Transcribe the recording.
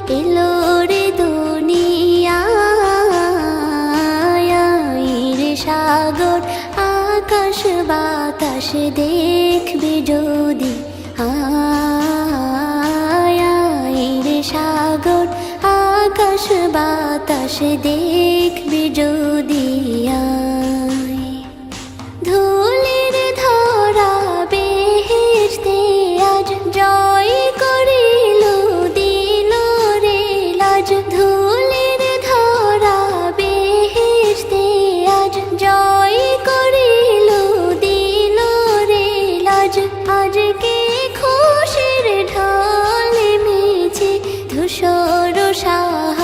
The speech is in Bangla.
এলো রে দুনিয়ায়, রে সাগর আকাশ বাতাস দেখবি যদি, রে সাগর আকাশ বাতাস দেখবি যদি। ধুলির ধরা বেহেশতে আজ জয় করিল দিল রে লাজ, ধুলির ধরা বেহেশতে আজ জয় করিল দিল রে লাজ। আজকে খুশির ঢল মেছে ধূসর সাহা